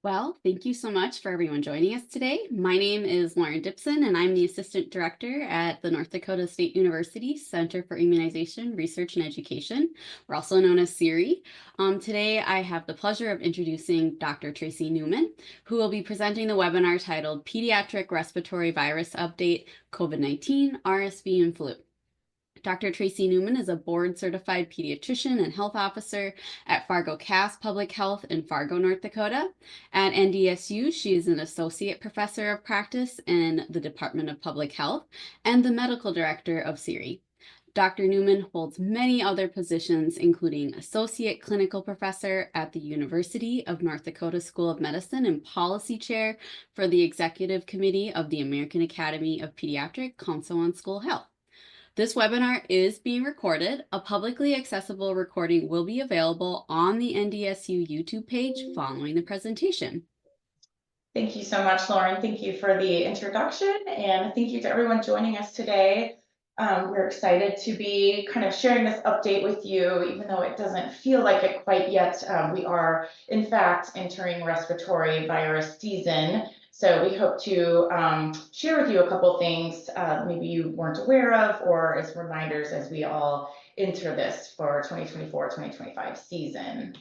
Well, thank you so much for everyone joining us today. My name is Lauren Dipson, and I'm the Assistant Director at the North Dakota State University Center for Immunization, Research, and Education. We're also known as CIRI. Today, I have the pleasure of introducing Dr. Tracie Newman, who will be presenting the webinar titled Pediatric Respiratory Virus Update, COVID-19, RSV, and Flu. Dr. Tracie Newman is a board-certified pediatrician and health officer at Fargo-Cass Public Health in Fargo, North Dakota. At NDSU, she is an associate professor of practice in the Department of Public Health and the medical director of CIRI. Dr. Newman holds many other positions, including associate clinical professor at the University of North Dakota School of Medicine and policy chair for the executive committee of the American Academy of Pediatric Council on School Health. This webinar is being recorded. A publicly accessible recording will be available on the NDSU YouTube page following the presentation. Thank you so much, Lauren. Thank you for the introduction, and thank you to everyone joining us today. We're excited to be kind of sharing this update with you, even though it doesn't feel like it quite yet. We are, in fact, entering respiratory virus season. So we hope to share with you a couple things maybe you weren't aware of, or as reminders as we all enter this for 2024-2025 season.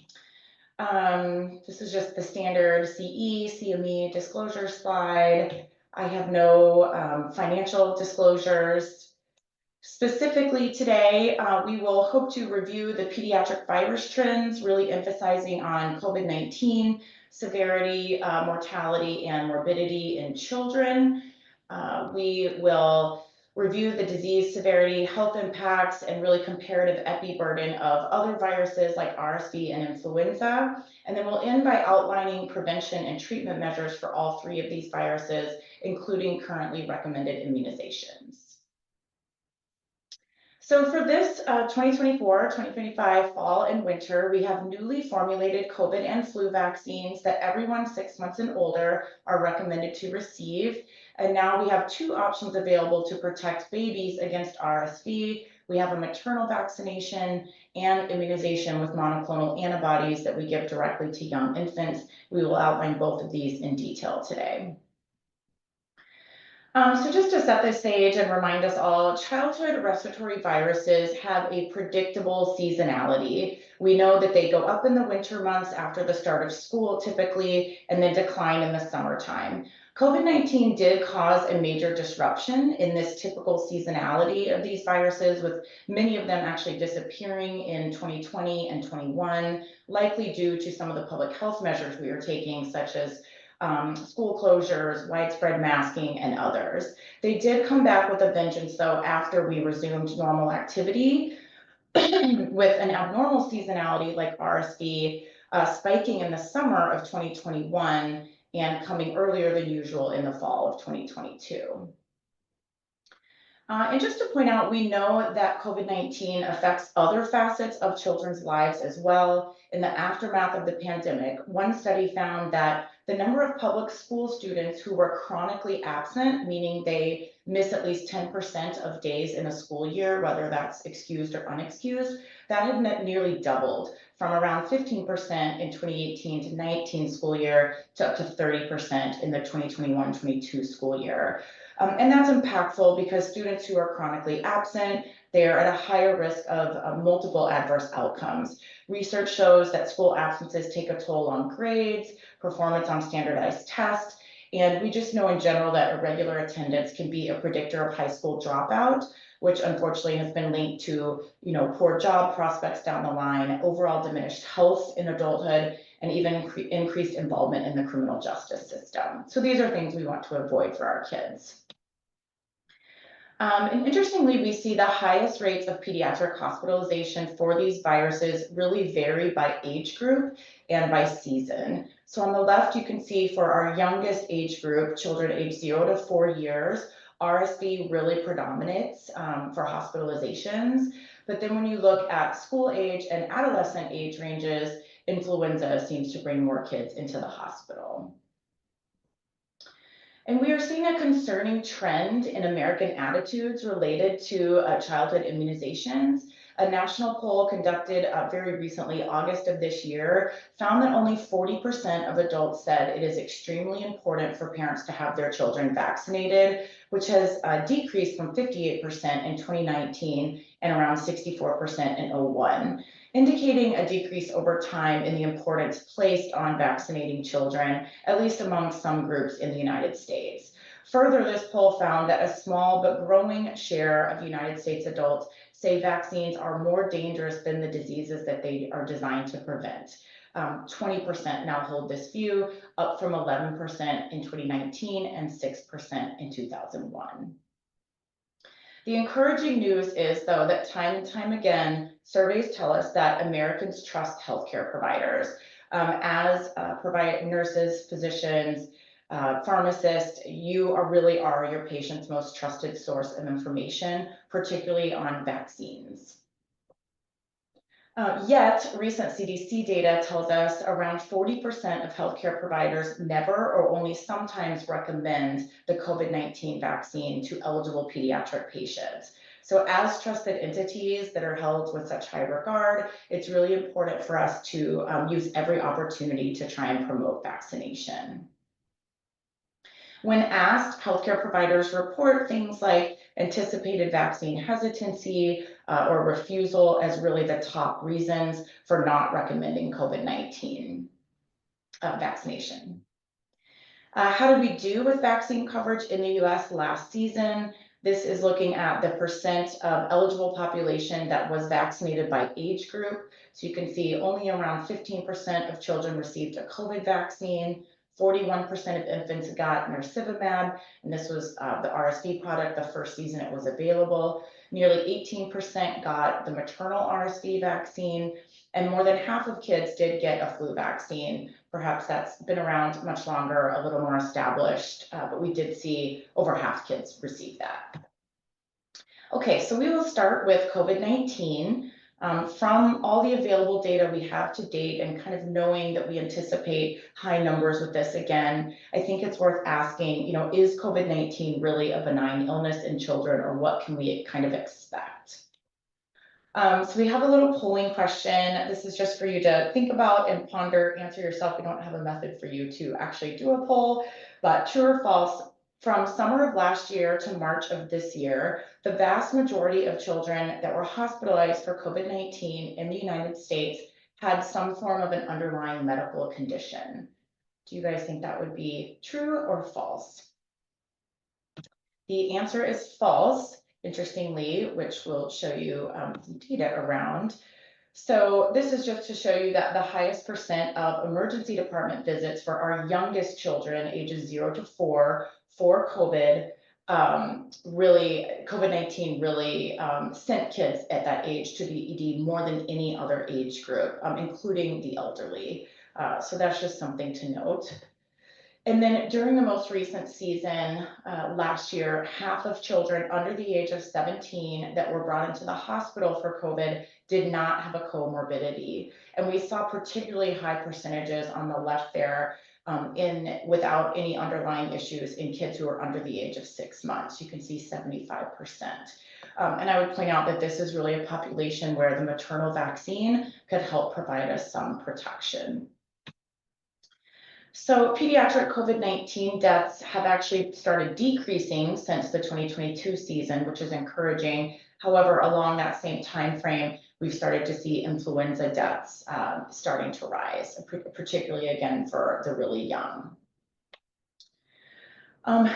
This is just the standard CE, CME disclosure slide. I have no financial disclosures. Specifically today, we will hope to review the pediatric virus trends, really emphasizing on COVID-19 severity, mortality, and morbidity in children. We will review the disease severity, health impacts, and really comparative epi burden of other viruses like RSV and influenza. And then we'll end by outlining prevention and treatment measures for all three of these viruses, including currently recommended immunizations. So for this 2024-2025 fall and winter, we have newly formulated COVID and flu vaccines that everyone 6 months and older are recommended to receive. And now we have two options available to protect babies against RSV. We have a maternal vaccination and immunization with monoclonal antibodies that we give directly to young infants. We will outline both of these in detail today. So just to set the stage and remind us all, childhood respiratory viruses have a predictable seasonality. We know that they go up in the winter months after the start of school typically, and then decline in the summertime. COVID-19 did cause a major disruption in this typical seasonality of these viruses, with many of them actually disappearing in 2020 and 21, likely due to some of the public health measures we are taking, such as school closures, widespread masking, and others. They did come back with a vengeance, though, after we resumed normal activity with an abnormal seasonality like RSV spiking in the summer of 2021 and coming earlier than usual in the fall of 2022. And just to point out, we know that COVID-19 affects other facets of children's lives as well. In the aftermath of the pandemic, one study found that the number of public school students who were chronically absent, meaning they miss at least 10% of days in a school year, whether that's excused or unexcused, that had nearly doubled from around 15% in 2018 to 19 school year to up to 30% in the 2021-22 school year. And that's impactful because students who are chronically absent, they're at a higher risk of multiple adverse outcomes. Research shows that school absences take a toll on grades, performance on standardized tests, and we just know in general that irregular attendance can be a predictor of high school dropout, which unfortunately has been linked to, poor job prospects down the line, overall diminished health in adulthood, and even increased involvement in the criminal justice system. So these are things we want to avoid for our kids. And interestingly, we see the highest rates of pediatric hospitalization for these viruses really vary by age group and by season. So on the left, you can see for our youngest age group, children aged 0 to 4 years, RSV really predominates for hospitalizations. But then when you look at school age and adolescent age ranges, influenza seems to bring more kids into the hospital. And we are seeing a concerning trend in American attitudes related to childhood immunizations. A national poll conducted very recently, August of this year, found that only 40% of adults said it is extremely important for parents to have their children vaccinated, which has decreased from 58% in 2019 and around 64% in 01, indicating a decrease over time in the importance placed on vaccinating children, at least among some groups in the United States. Further, this poll found that a small but growing share of United States adults say vaccines are more dangerous than the diseases that they are designed to prevent. 20% now hold this view, up from 11% in 2019 and 6% in 2001. The encouraging news is, though, that time and time again, surveys tell us that Americans trust healthcare providers. As nurses, physicians, pharmacists, you really are your patient's most trusted source of information, particularly on vaccines. Yet, recent CDC data tells us around 40% of healthcare providers never or only sometimes recommend the COVID-19 vaccine to eligible pediatric patients. So as trusted entities that are held with such high regard, it's really important for us to use every opportunity to try and promote vaccination. When asked, healthcare providers report things like anticipated vaccine hesitancy or refusal as really the top reasons for not recommending COVID-19 vaccination. How did we do with vaccine coverage in the US last season? This is looking at the percent of eligible population that was vaccinated by age group. So you can see only around 15% of children received a COVID vaccine. 41% of infants got nirsevimab, and this was the RSV product, the first season it was available. Nearly 18% got the maternal RSV vaccine, and more than half of kids did get a flu vaccine. Perhaps that's been around much longer, a little more established, but we did see over half kids receive that. Okay, so we will start with COVID-19. From all the available data we have to date and kind of knowing that we anticipate high numbers with this again, I think it's worth asking, is COVID-19 really a benign illness in children, or what can we kind of expect? So we have a little polling question. This is just for you to think about and ponder, answer yourself. We don't have a method for you to actually do a poll, but true or false, from summer of last year to March of this year, the vast majority of children that were hospitalized for COVID-19 in the United States had some form of an underlying medical condition. Do you guys think that would be true or false? The answer is false, interestingly, which will show you some data around. So this is just to show you that the highest percent of emergency department visits for our youngest children, ages 0 to 4, for COVID, COVID-19 really sent kids at that age to the ED more than any other age group, including the elderly. So that's just something to note. And then during the most recent season last year, half of children under the age of 17 that were brought into the hospital for COVID did not have a comorbidity. And we saw particularly high percentages on the left there without any underlying issues in kids who are under the age of 6 months. You can see 75%. And I would point out that this is really a population where the maternal vaccine could help provide us some protection. So pediatric COVID-19 deaths have actually started decreasing since the 2022 season, which is encouraging. However, along that same time frame, we've started to see influenza deaths starting to rise, particularly again for the really young.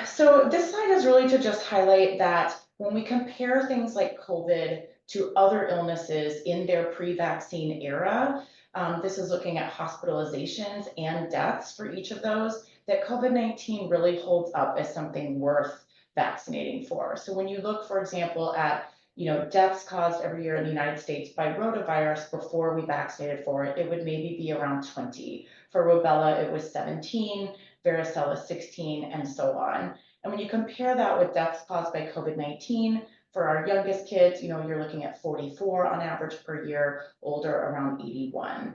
So this slide is really to just highlight that when we compare things like COVID to other illnesses in their pre-vaccine era, this is looking at hospitalizations and deaths for each of those, that COVID-19 really holds up as something worth vaccinating for. So when you look, for example, at deaths caused every year in the United States by rotavirus before we vaccinated for it, it would maybe be around 20. For rubella, it was 17, varicella 16, and so on. And when you compare that with deaths caused by COVID-19, for our youngest kids, you're looking at 44 on average per year, older around 81.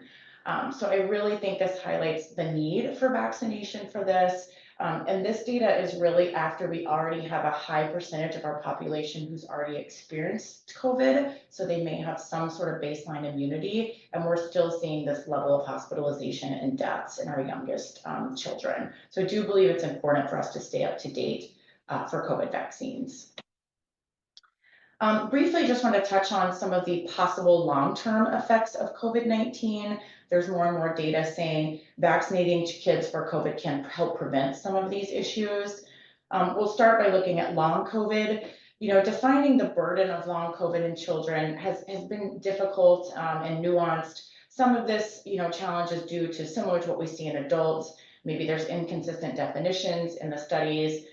So I really think this highlights the need for vaccination for this. And this data is really after we already have a high percentage of our population who's already experienced COVID. So they may have some sort of baseline immunity, and we're still seeing this level of hospitalization and deaths in our youngest children. So I do believe it's important for us to stay up to date for COVID vaccines. Briefly, just want to touch on some of the possible long-term effects of COVID-19. There's more and more data saying vaccinating kids for COVID can help prevent some of these issues. We'll start by looking at long COVID. Defining the burden of long COVID in children has been difficult and nuanced. Some of this, challenge is due to similar to what we see in adults. Maybe there's inconsistent definitions in the studies.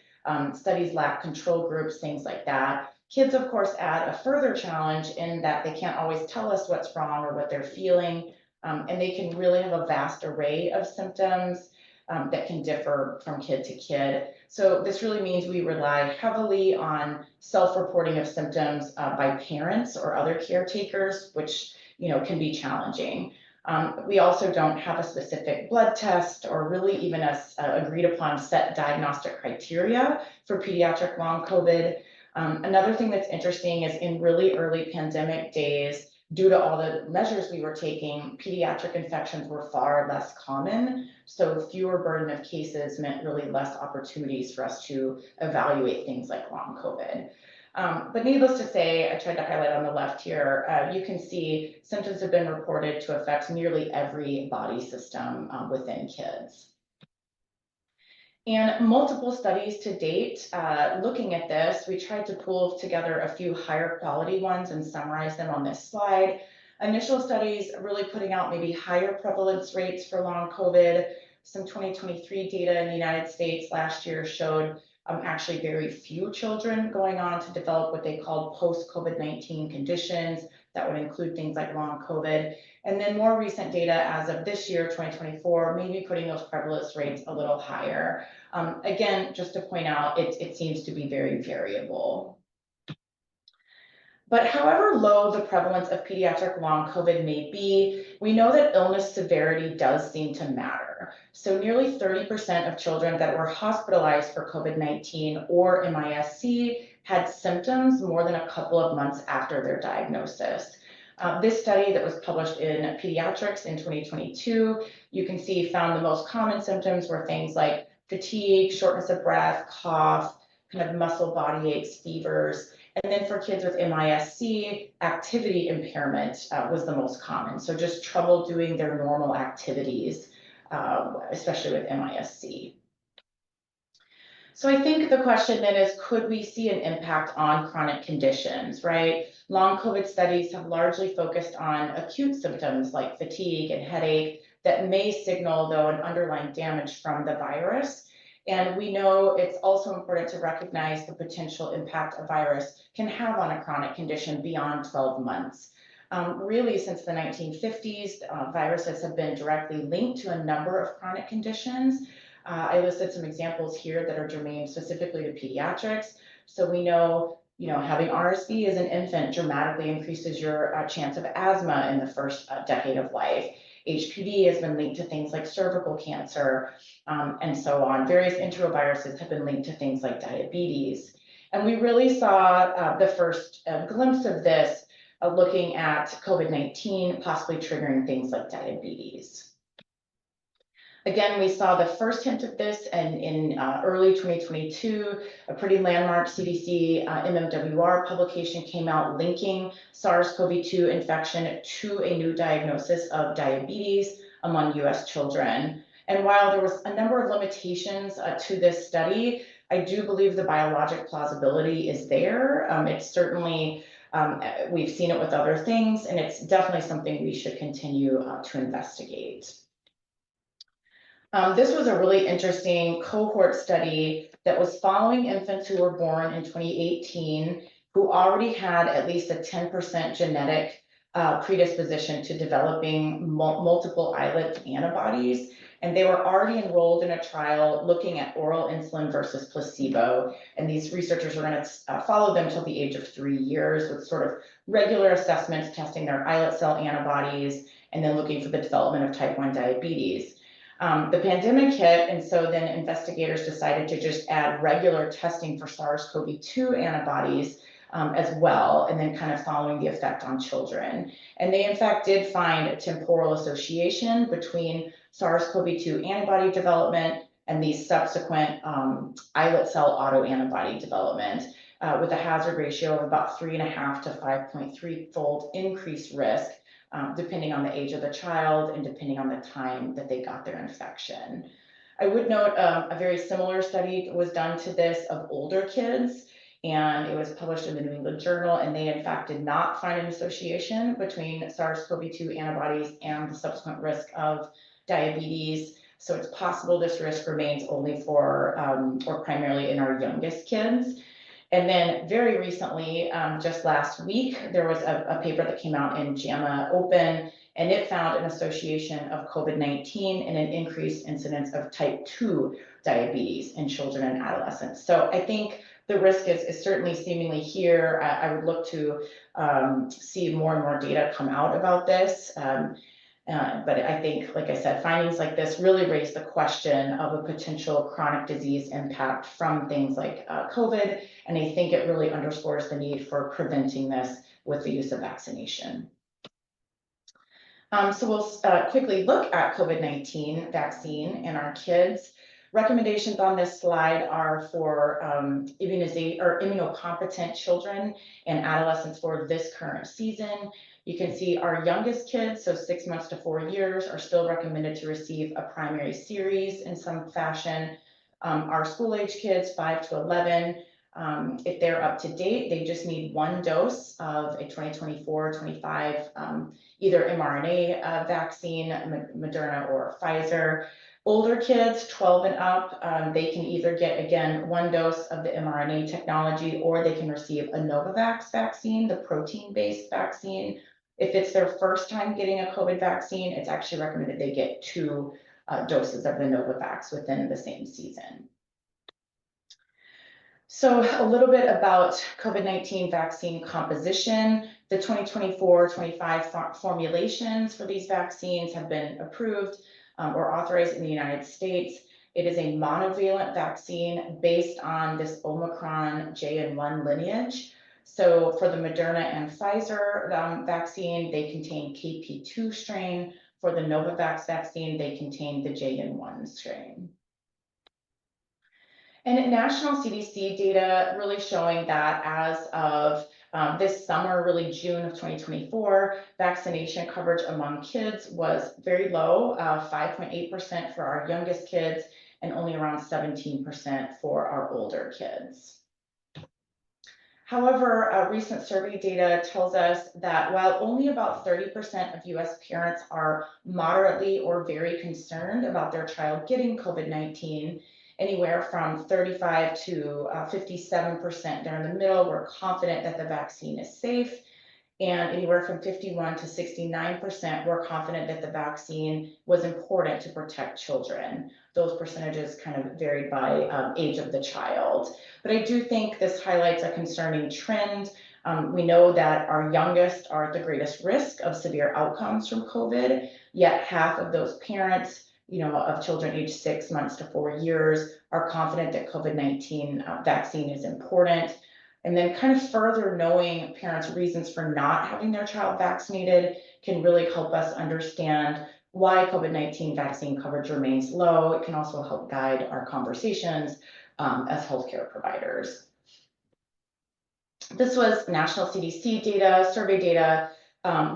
Studies lack control groups, things like that. Kids, of course, add a further challenge in that they can't always tell us what's wrong or what they're feeling, and they can really have a vast array of symptoms that can differ from kid to kid. So this really means we rely heavily on self-reporting of symptoms by parents or other caretakers, which can be challenging. We also don't have a specific blood test or really even a agreed upon set diagnostic criteria for pediatric long COVID. Another thing that's interesting is in really early pandemic days, due to all the measures we were taking, pediatric infections were far less common. So fewer burden of cases meant really less opportunities for us to evaluate things like long COVID. But needless to say, I tried to highlight on the left here, you can see symptoms have been reported to affect nearly every body system within kids. And multiple studies to date looking at this, we tried to pull together a few higher quality ones and summarize them on this slide. Initial studies really putting out maybe higher prevalence rates for long COVID. Some 2023 data in the United States last year showed actually very few children going on to develop what they called post-COVID-19 conditions. That would include things like long COVID. And then more recent data as of this year, 2024, maybe putting those prevalence rates a little higher. Again, just to point out, it seems to be very variable. But however low the prevalence of pediatric long COVID may be, we know that illness severity does seem to matter. So nearly 30% of children that were hospitalized for COVID-19 or MIS-C had symptoms more than a couple of months after their diagnosis. This study that was published in Pediatrics in 2022, you can see found the most common symptoms were things like fatigue, shortness of breath, cough, kind of muscle body aches, fevers. And then for kids with MIS-C, activity impairment was the most common. So just trouble doing their normal activities, especially with MIS-C. So I think the question then is, could we see an impact on chronic conditions, right? Long COVID studies have largely focused on acute symptoms like fatigue and headache that may signal, though, an underlying damage from the virus. And we know it's also important to recognize the potential impact a virus can have on a chronic condition beyond 12 months. Really, since the 1950s, viruses have been directly linked to a number of chronic conditions. I listed some examples here that are germane specifically to pediatrics. So we know, having RSV as an infant dramatically increases your chance of asthma in the first decade of life. HPV has been linked to things like cervical cancer, and so on. Various enteroviruses have been linked to things like diabetes. And we really saw the first glimpse of this looking at COVID-19 possibly triggering things like diabetes. Again, we saw the first hint of this in early 2022, a pretty landmark CDC MMWR publication came out linking SARS-CoV-2 infection to a new diagnosis of diabetes among US children. And while there was a number of limitations to this study, I do believe the biologic plausibility is there. It's certainly, we've seen it with other things, and it's definitely something we should continue to investigate. This was a really interesting cohort study that was following infants who were born in 2018 who already had at least a 10% genetic predisposition to developing multiple islet antibodies. And they were already enrolled in a trial looking at oral insulin versus placebo. And these researchers were going to follow them till the age of 3 years with sort of regular assessments, testing their islet cell antibodies, and then looking for the development of type 1 diabetes. The pandemic hit, and so then investigators decided to just add regular testing for SARS-CoV-2 antibodies as well, and then kind of following the effect on children. And they in fact did find a temporal association between SARS-CoV-2 antibody development and the subsequent islet cell autoantibody development, with a hazard ratio of about 3.5 to 5.3-fold increased risk, depending on the age of the child and depending on the time that they got their infection. I would note a very similar study was done to this of older kids, and it was published in the New England Journal, and they in fact did not find an association between SARS-CoV-2 antibodies and the subsequent risk of diabetes. So it's possible this risk remains only for or primarily in our youngest kids. And then very recently, just last week, there was a paper that came out in JAMA Open, and it found an association of COVID-19 and an increased incidence of type 2 diabetes in children and adolescents. So I think the risk is certainly seemingly here. I would look to see more and more data come out about this. But I think, like I said, findings like this really raise the question of a potential chronic disease impact from things like COVID. And I think it really underscores the need for preventing this with the use of vaccination. So we'll quickly look at COVID-19 vaccine in our kids. Recommendations on this slide are for immunocompetent children and adolescents for this current season. You can see our youngest kids, so 6 months to 4 years, are still recommended to receive a primary series in some fashion. Our school-age kids, 5 to 11, if they're up to date, they just need 1 dose of a 2024-25 either mRNA vaccine, Moderna or Pfizer. Older kids, 12 and up, they can either get, again, 1 dose of the mRNA technology, or they can receive a Novavax vaccine, the protein-based vaccine. If it's their first time getting a COVID vaccine, it's actually recommended they get 2 doses of the Novavax within the same season. So a little bit about COVID-19 vaccine composition. The 2024-25 formulations for these vaccines have been approved or authorized in the United States. It is a monovalent vaccine based on this Omicron JN1 lineage. So for the Moderna and Pfizer vaccine, they contain KP2 strain. For the Novavax vaccine, they contain the JN1 strain. And national CDC data really showing that as of this summer, really June of 2024, vaccination coverage among kids was very low, 5.8% for our youngest kids and only around 17% for our older kids. However, recent survey data tells us that while only about 30% of US parents are moderately or very concerned about their child getting COVID-19, anywhere from 35 to 57% there in the middle were confident that the vaccine is safe, and anywhere from 51 to 69% were confident that the vaccine was important to protect children. Those percentages kind of varied by age of the child. But I do think this highlights a concerning trend. We know that our youngest are at the greatest risk of severe outcomes from COVID, yet half of those parents, of children aged 6 months to 4 years are confident that COVID-19 vaccine is important. And then kind of further knowing parents' reasons for not having their child vaccinated can really help us understand why COVID-19 vaccine coverage remains low. It can also help guide our conversations as healthcare providers. This was national CDC data, survey data,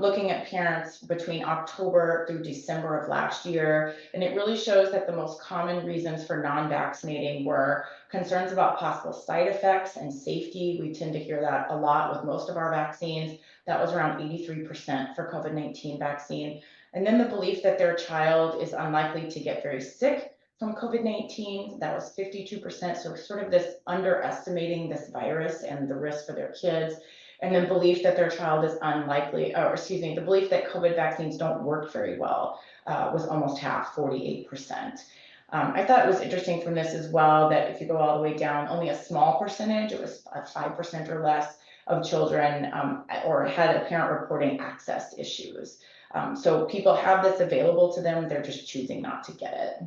looking at parents between October through December of last year. And it really shows that the most common reasons for non-vaccinating were concerns about possible side effects and safety. We tend to hear that a lot with most of our vaccines. That was around 83% for COVID-19 vaccine. And then the belief that their child is unlikely to get very sick from COVID-19, that was 52%. So sort of this underestimating this virus and the risk for their kids. And then belief that their child is unlikely, the belief that COVID vaccines don't work very well was almost half, 48%. I thought it was interesting from this as well that if you go all the way down, only a small percentage, it was 5% or less of children or had a parent reporting access issues. So people have this available to them, they're just choosing not to get it.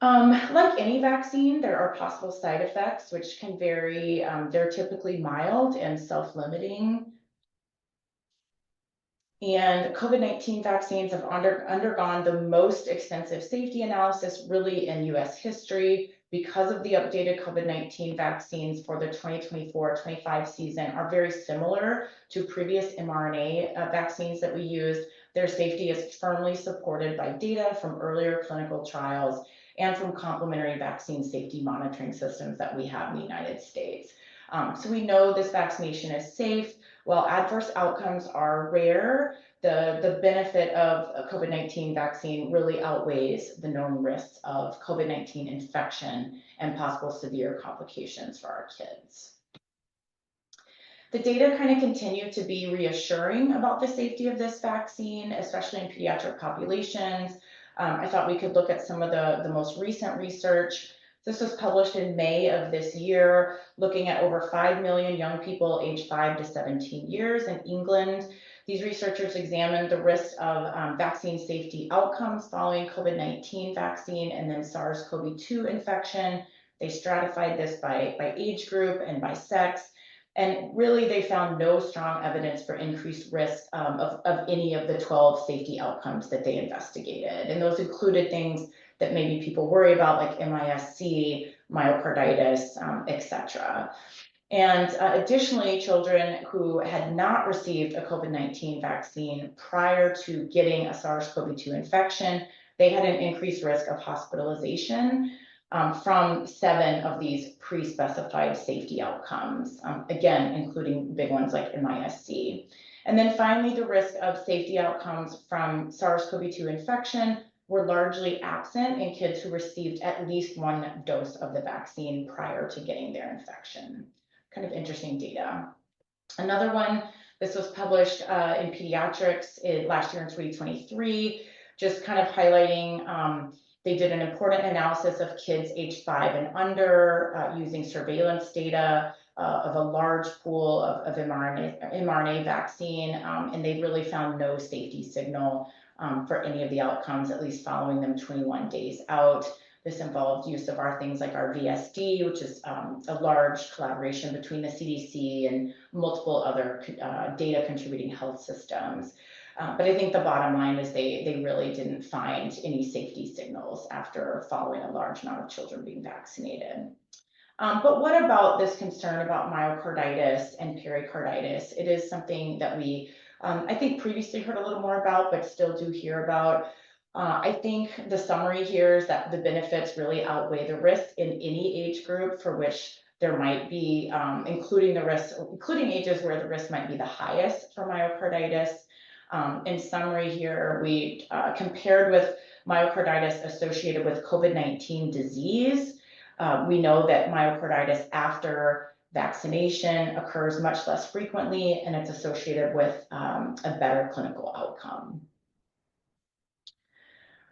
Like any vaccine, there are possible side effects, which can vary. They're typically mild and self-limiting. And COVID-19 vaccines have undergone the most extensive safety analysis really in US history, because of the updated COVID-19 vaccines for the 2024-25 season are very similar to previous mRNA vaccines that we used. Their safety is firmly supported by data from earlier clinical trials and from complementary vaccine safety monitoring systems that we have in the United States. So we know this vaccination is safe. While adverse outcomes are rare, the benefit of a COVID-19 vaccine really outweighs the known risks of COVID-19 infection and possible severe complications for our kids. The data kind of continue to be reassuring about the safety of this vaccine, especially in pediatric populations. I thought we could look at some of the most recent research. This was published in May of this year, looking at over 5 million young people aged 5 to 17 years in England. These researchers examined the risk of vaccine safety outcomes following COVID-19 vaccine and then SARS-CoV-2 infection. They stratified this by age group and by sex. And really, they found no strong evidence for increased risk of any of the 12 safety outcomes that they investigated. And those included things that maybe people worry about, like MIS-C, myocarditis, etc. And additionally, children who had not received a COVID-19 vaccine prior to getting a SARS-CoV-2 infection, they had an increased risk of hospitalization from 7 of these pre-specified safety outcomes, again, including big ones like MIS-C. And then finally, the risk of safety outcomes from SARS-CoV-2 infection were largely absent in kids who received at least 1 dose of the vaccine prior to getting their infection. Kind of interesting data. Another one, this was published in Pediatrics last year in 2023, just kind of highlighting they did an important analysis of kids aged 5 and under using surveillance data of a large pool of mRNA vaccine, and they really found no safety signal for any of the outcomes, at least following them 21 days out. This involved use of things like our VSD, which is a large collaboration between the CDC and multiple other data contributing health systems. But I think the bottom line is they really didn't find any safety signals after following a large amount of children being vaccinated. But what about this concern about myocarditis and pericarditis? It is something that we, I think, previously heard a little more about, but still do hear about. I think the summary here is that the benefits really outweigh the risk in any age group for which there might be, including ages where the risk might be the highest for myocarditis. In summary here, we compared with myocarditis associated with COVID-19 disease. We know that myocarditis after vaccination occurs much less frequently, and it's associated with a better clinical outcome.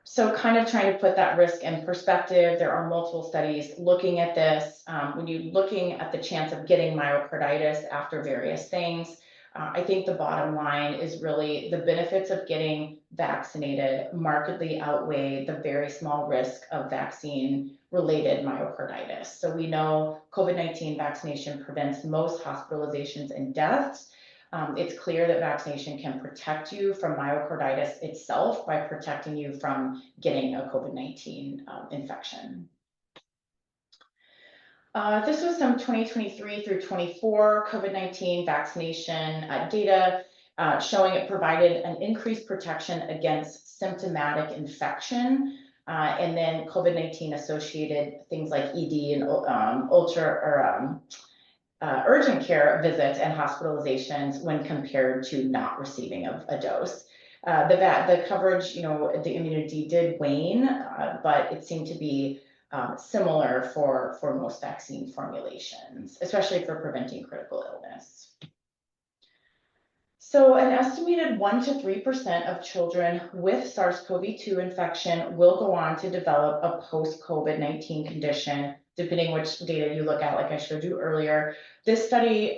So kind of trying to put that risk in perspective, there are multiple studies looking at this. When you're looking at the chance of getting myocarditis after various things, I think the bottom line is really the benefits of getting vaccinated markedly outweigh the very small risk of vaccine-related myocarditis. So we know COVID-19 vaccination prevents most hospitalizations and deaths. It's clear that vaccination can protect you from myocarditis itself by protecting you from getting a COVID-19 infection. This was some 2023 through 24 COVID-19 vaccination data showing it provided an increased protection against symptomatic infection and then COVID-19 associated things like ED and urgent care visits and hospitalizations when compared to not receiving a dose. The coverage, the immunity did wane, but it seemed to be similar for most vaccine formulations, especially for preventing critical illness. So an estimated 1 to 3% of children with SARS-CoV-2 infection will go on to develop a post-COVID-19 condition depending which data you look at, like I showed you earlier. This study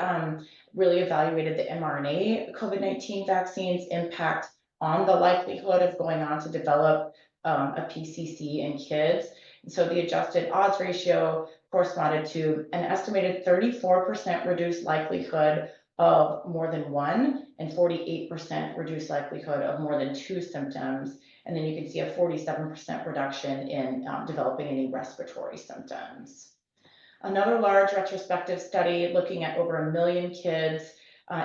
really evaluated the mRNA COVID-19 vaccines impact on the likelihood of going on to develop a PCC in kids. And so the adjusted odds ratio corresponded to an estimated 34% reduced likelihood of more than one and 48% reduced likelihood of more than two symptoms. And then you can see a 47% reduction in developing any respiratory symptoms. Another large retrospective study looking at over 1 million kids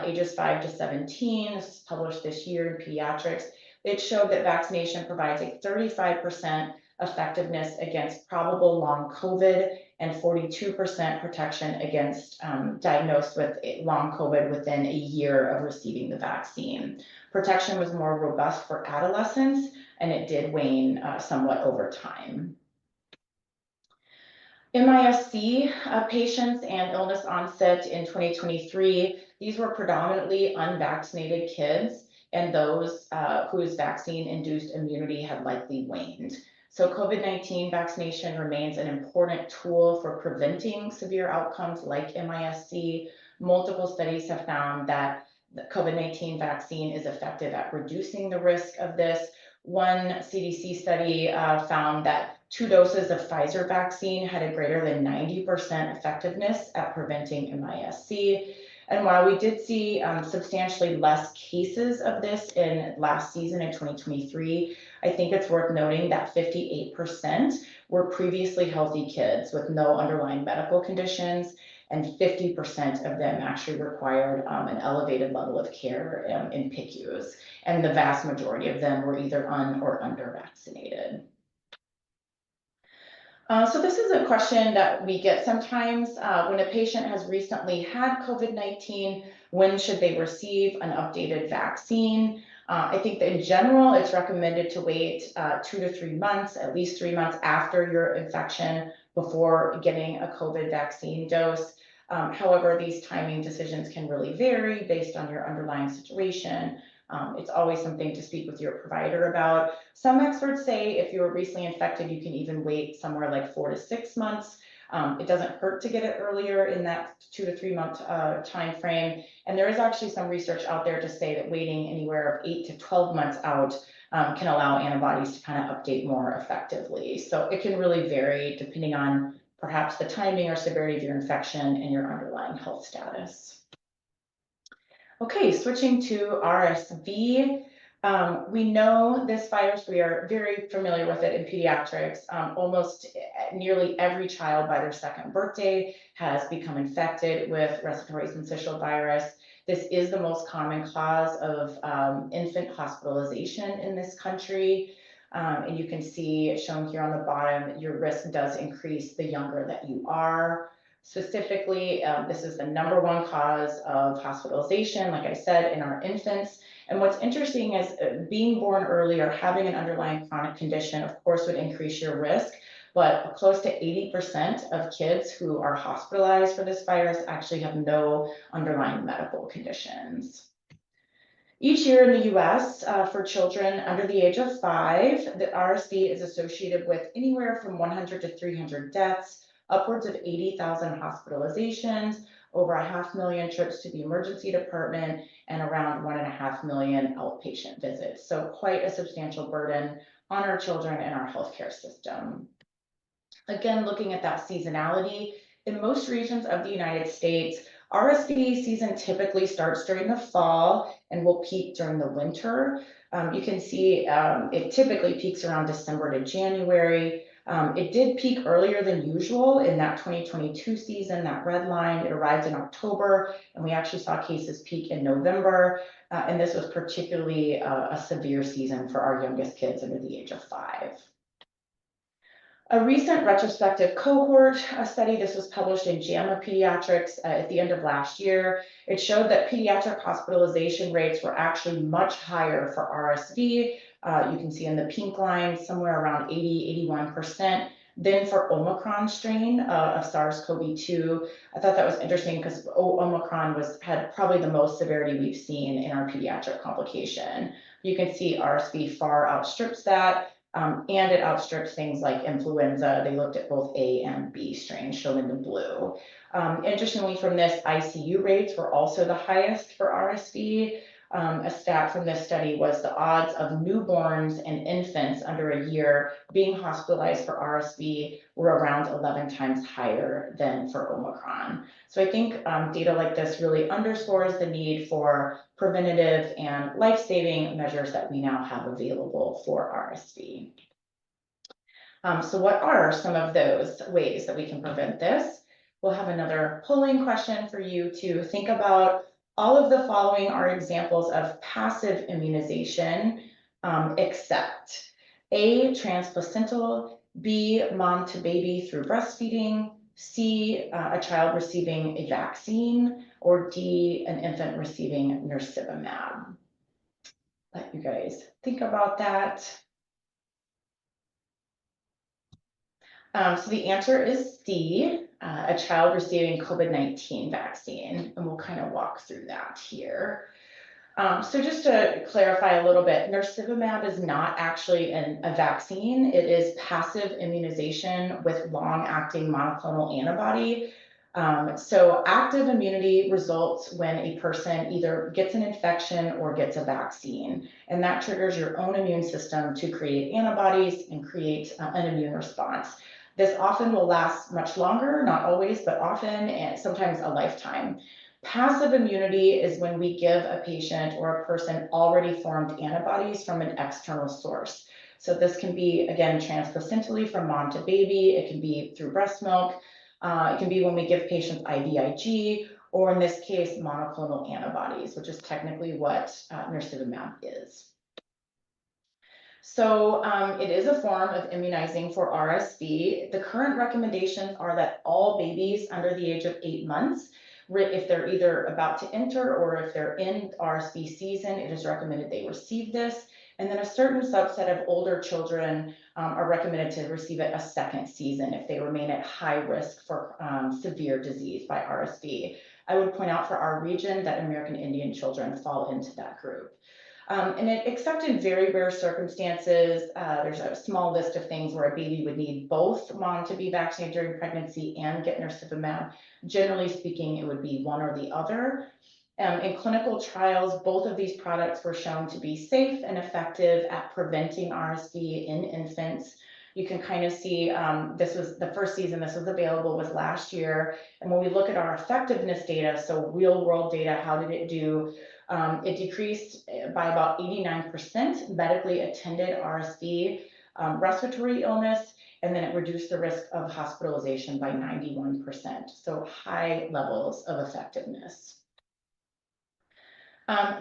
ages 5 to 17, this was published this year in Pediatrics. It showed that vaccination provides a 35% effectiveness against probable long COVID and 42% protection against diagnosed with long COVID within a year of receiving the vaccine. Protection was more robust for adolescents, and it did wane somewhat over time. MIS-C patients and illness onset in 2023, these were predominantly unvaccinated kids and those whose vaccine-induced immunity had likely waned. So COVID-19 vaccination remains an important tool for preventing severe outcomes like MIS-C. Multiple studies have found that the COVID-19 vaccine is effective at reducing the risk of this. One CDC study found that 2 doses of Pfizer vaccine had a greater than 90% effectiveness at preventing MIS-C. And while we did see substantially less cases of this in last season in 2023, I think it's worth noting that 58% were previously healthy kids with no underlying medical conditions, and 50% of them actually required an elevated level of care in PICUs, and the vast majority of them were either or under vaccinated. So this is a question that we get sometimes when a patient has recently had COVID-19, when should they receive an updated vaccine? I think that in general, it's recommended to wait 2 to 3 months, at least 3 months after your infection before getting a COVID vaccine dose. However, these timing decisions can really vary based on your underlying situation. It's always something to speak with your provider about. Some experts say if you were recently infected, you can even wait somewhere like 4 to 6 months. It doesn't hurt to get it earlier in that 2 to 3 month time frame. And there is actually some research out there to say that waiting anywhere of 8 to 12 months out can allow antibodies to kind of update more effectively. So it can really vary depending on perhaps the timing or severity of your infection and your underlying health status. Okay, switching to RSV. We know this virus, we are very familiar with it in pediatrics. Almost nearly every child by their 2nd birthday has become infected with respiratory syncytial virus. This is the most common cause of infant hospitalization in this country. And you can see shown here on the bottom, your risk does increase the younger that you are. Specifically, this is the #1 cause of hospitalization, like I said, in our infants. And what's interesting is being born early or having an underlying chronic condition, of course, would increase your risk, but close to 80% of kids who are hospitalized for this virus actually have no underlying medical conditions. Each year in the US, for children under the age of 5, the RSV is associated with anywhere from 100 to 300 deaths, upwards of 80,000 hospitalizations, over 500,000 trips to the emergency department, and around 1.5 million outpatient visits. So quite a substantial burden on our children and our healthcare system. Again, looking at that seasonality, in most regions of the United States, RSV season typically starts during the fall and will peak during the winter. You can see it typically peaks around December to January. It did peak earlier than usual in that 2022 season, that red line. It arrived in October, and we actually saw cases peak in November. And this was particularly a severe season for our youngest kids under the age of 5. A recent retrospective cohort study, this was published in JAMA Pediatrics at the end of last year. It showed that pediatric hospitalization rates were actually much higher for RSV. You can see in the pink line, somewhere around 80–81%. Then for Omicron strain of SARS-CoV-2, I thought that was interesting because Omicron had probably the most severity we've seen in our pediatric complication. You can see RSV far outstrips that. and it outstripped things like influenza. They looked at both A and B strains shown in the blue. Interestingly, from this, ICU rates were also the highest for RSV. A stat from this study was the odds of newborns and infants under a year being hospitalized for RSV were around 11 times higher than for Omicron. So I think data like this really underscores the need for preventative and life-saving measures that we now have available for RSV. So what are some of those ways that we can prevent this? We'll have another polling question for you to think about. All of the following are examples of passive immunization, except A, transplacental, B, mom to baby through breastfeeding, C, a child receiving a vaccine, or D, an infant receiving nirsevimab. Let you guys think about that. So the answer is D, a child receiving COVID-19 vaccine, and we'll kind of walk through that here. So just to clarify a little bit, nirsevimab is not actually a vaccine. It is passive immunization with long-acting monoclonal antibody. So active immunity results when a person either gets an infection or gets a vaccine, and that triggers your own immune system to create antibodies and create an immune response. This often will last much longer, not always, but often, and sometimes a lifetime. Passive immunity is when we give a patient or a person already formed antibodies from an external source. So this can be, again, transplacentally from mom to baby. It can be through breast milk. It can be when we give patients IVIG, or in this case, monoclonal antibodies, which is technically what nirsevimab is. So it is a form of immunizing for RSV. The current recommendations are that all babies under the age of 8 months, if they're either about to enter or if they're in RSV season, it is recommended they receive this. And then a certain subset of older children are recommended to receive it a second season if they remain at high risk for severe disease by RSV. I would point out for our region that American Indian children fall into that group. And except in very rare circumstances, there's a small list of things where a baby would need both mom to be vaccinated during pregnancy and get nirsevimab. Generally speaking, it would be one or the other. In clinical trials, both of these products were shown to be safe and effective at preventing RSV in infants. You can kind of see this was the first season this was available was last year. And when we look at our effectiveness data, so real world data, how did it do? It decreased by about 89% medically attended RSV respiratory illness, and then it reduced the risk of hospitalization by 91%. So high levels of effectiveness.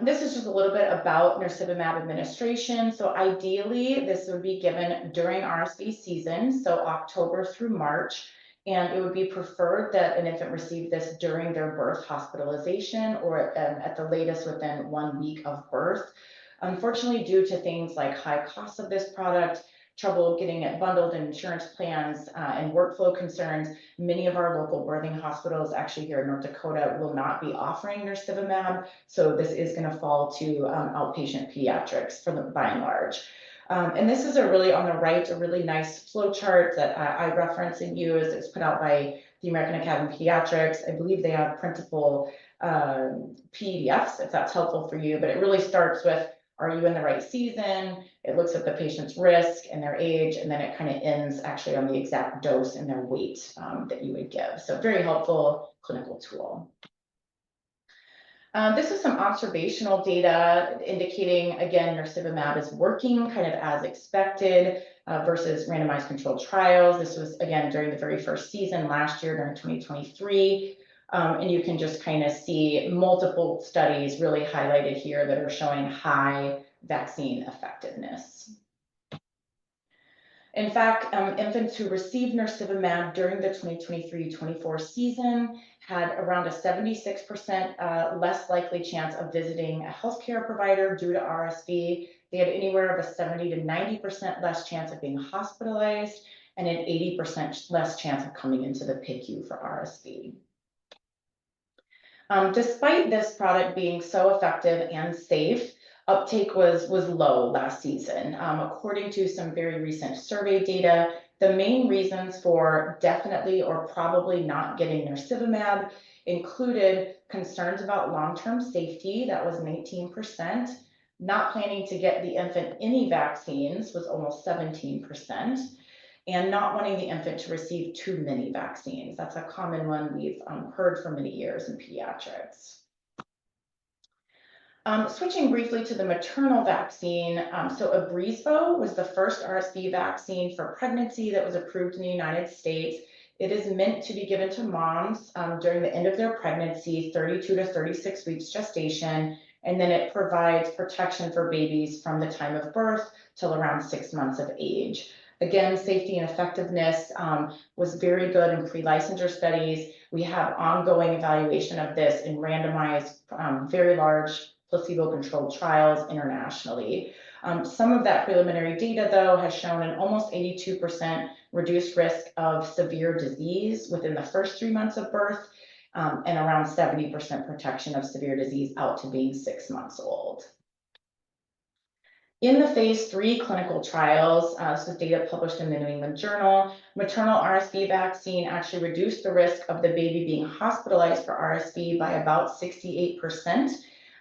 This is just a little bit about nirsevimab administration. So ideally, this would be given during RSV season, so October through March. And it would be preferred that an infant receive this during their birth hospitalization or at the latest within 1 week of birth. Unfortunately, due to things like high costs of this product, trouble getting it bundled in insurance plans and workflow concerns, many of our local birthing hospitals actually here in North Dakota will not be offering nirsevimab. So this is going to fall to outpatient pediatrics by and large. And this is on the right, a really nice flow chart that I reference and use. It's put out by the American Academy of Pediatrics. I believe they have printable PDFs if that's helpful for you, but it really starts with, are you in the right season? It looks at the patient's risk and their age, and then it kind of ends actually on the exact dose and their weight that you would give. So very helpful clinical tool. This is some observational data indicating, again, nirsevimab is working kind of as expected versus randomized controlled trials. This was, again, during the very first season last year during 2023. And you can just kind of see multiple studies really highlighted here that are showing high vaccine effectiveness. In fact, infants who received nirsevimab during the 2023-24 season had around a 76% less likely chance of visiting a healthcare provider due to RSV. They had anywhere of a 70 to 90% less chance of being hospitalized and an 80% less chance of coming into the PICU for RSV. Despite this product being so effective and safe, uptake was low last season. According to some very recent survey data, the main reasons for definitely or probably not getting nirsevimab included concerns about long-term safety, that was 19%, not planning to get the infant any vaccines was almost 17%, and not wanting the infant to receive too many vaccines. That's a common one we've heard for many years in pediatrics. Switching briefly to the maternal vaccine, so Abrysvo was the first RSV vaccine for pregnancy that was approved in the United States. It is meant to be given to moms during the end of their pregnancy, 32 to 36 weeks gestation, and then it provides protection for babies from the time of birth till around 6 months of age. Again, safety and effectiveness was very good in pre-licensure studies. We have ongoing evaluation of this in randomized, very large placebo-controlled trials internationally. Some of that preliminary data, though, has shown an almost 82% reduced risk of severe disease within the first 3 months of birth, and around 70% protection of severe disease out to being 6 months old. In the phase 3 clinical trials, this was data published in the New England Journal, maternal RSV vaccine actually reduced the risk of the baby being hospitalized for RSV by about 68%.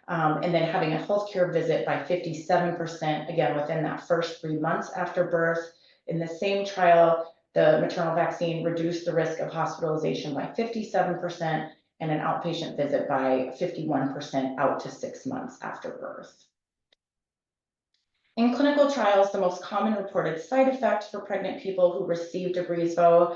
And then having a healthcare visit by 57%, again, within that first 3 months after birth. In the same trial, the maternal vaccine reduced the risk of hospitalization by 57% and an outpatient visit by 51% out to 6 months after birth. In clinical trials, the most common reported side effects for pregnant people who received Abrysvo